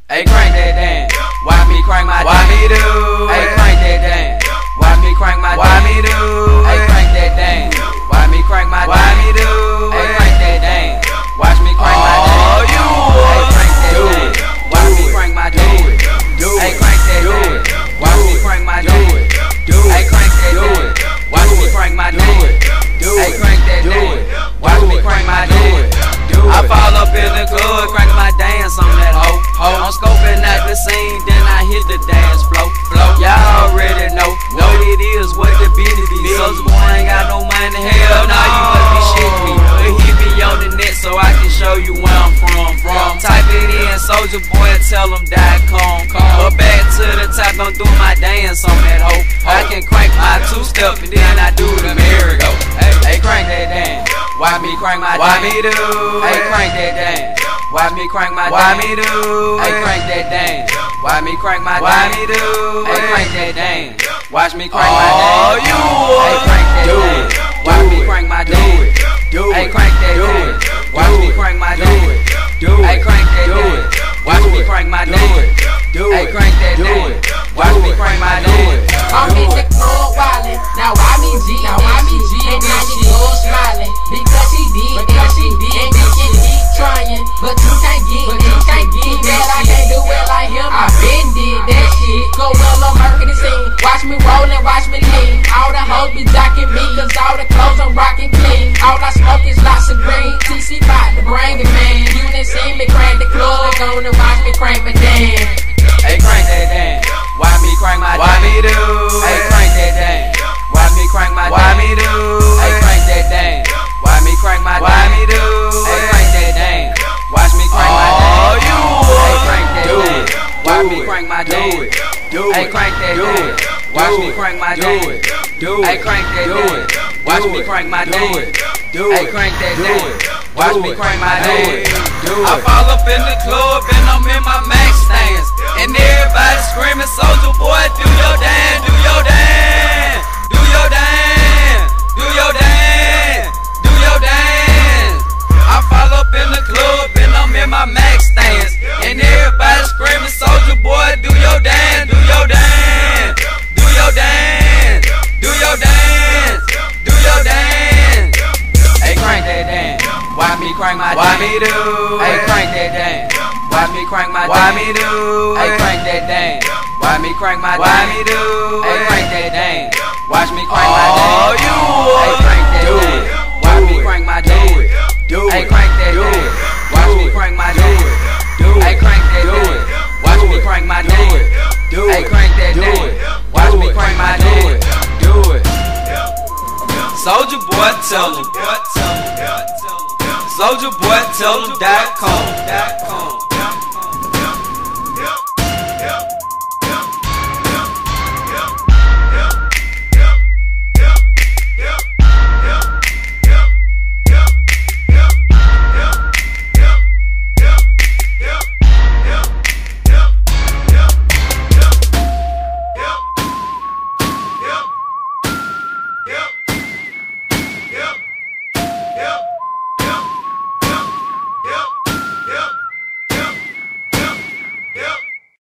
Hey, crank that dance. Watch me crank my dance. Watch me do. Hey, crank that dance. Watch me crank my dance. Watch me do. Hey, crank that dance. Watch me crank my dance. Watch me do. Hey, crank that dance. Watch me crank my dance. Oh, you. Hey, crank that dance. Watch me crank my dance. Hey, crank that dance. Watch me crank my dance. Hey, crank that dance. Watch me crank my dance. Hey, crank that dance. Watch me crank my dance. I fall up in the club, crank my dance on that hoe. I'm scoping out the scene, then I hit the dance flow. Y'all already know what it is, what the business is. Soulja Boy ain't got no money, hell nah, you must be shitting me. But hit me on the net so I can show you where I'm from. Type it in, Soulja Boy, tell them .com. But back to the top, don't do my dance on that hoe. I can crank my two-step and then I do the merry-go. Hey, crank that dance. Watch me crank my dance. Watch me do. Hey, crank that dance. Watch me crank my dance. Watch me do. Hey, crank that dance. Watch me crank my dance. Watch me do. Hey, crank that dance. Watch me crank my dance. Oh, you. Hey, crank that dance. Watch me crank my dance. Hey, crank that dance. Watch me crank my dance. Hey, crank that dance. Watch me crank my dance. Hey, crank that dance. Watch me crank my dance. I'm in the club wildin', now why me G, and now she go smiling, because she did, and then she keep trying, but you can't get that, I can't do it like him, I been did that shit, go well on Mercury scene, watch me rollin', watch me lean, all the hoes be jocking me, cause all the clothes I'm rockin' clean, all I smoke is lots of green, TC bout to bring it, man, you done seen me crank the club, gonna watch me crank my dance. Hey, crank that dance. Watch me crank my dance. Watch me do. Hey, crank that dance. Watch me crank my dance. Watch me do. Hey, crank that dance. Watch me crank my dance. Watch me do. Hey, crank that dance. Watch me crank my dance. Oh, you. Hey, crank that dance. Watch me crank my dance. Hey, crank that dance. Watch me crank my dance. Hey, crank that dance. Watch me crank my dance. Hey, crank that dance. Watch me crank my dance. I fall up in the club and I'm in my max stance, and everybody screaming, Soulja Boy, do your dance, do your dance, do your dance, do your dance, do your dance. I fall up in the club and I'm in my max stance, and everybody screaming, Soulja Boy, do your dance, do your dance, do your dance, do your dance, do your dance. Hey, crank that dance. Watch me crank my dance. Watch me do. Hey, crank that dance. Watch me crank my dance. Watch me do. Hey, crank that dance. Watch me crank my dance. Watch me do. Hey, crank that dance. Watch me crank my dance. Oh, you. Hey, crank that dance. Watch me crank my dance. Hey, crank that dance. Watch me crank my dance. Hey, crank that dance. Watch me crank my dance. Hey, crank that dance. Watch me crank my dance. Do it. Soulja Boy, tell him. Soulja Boy, tell him .com.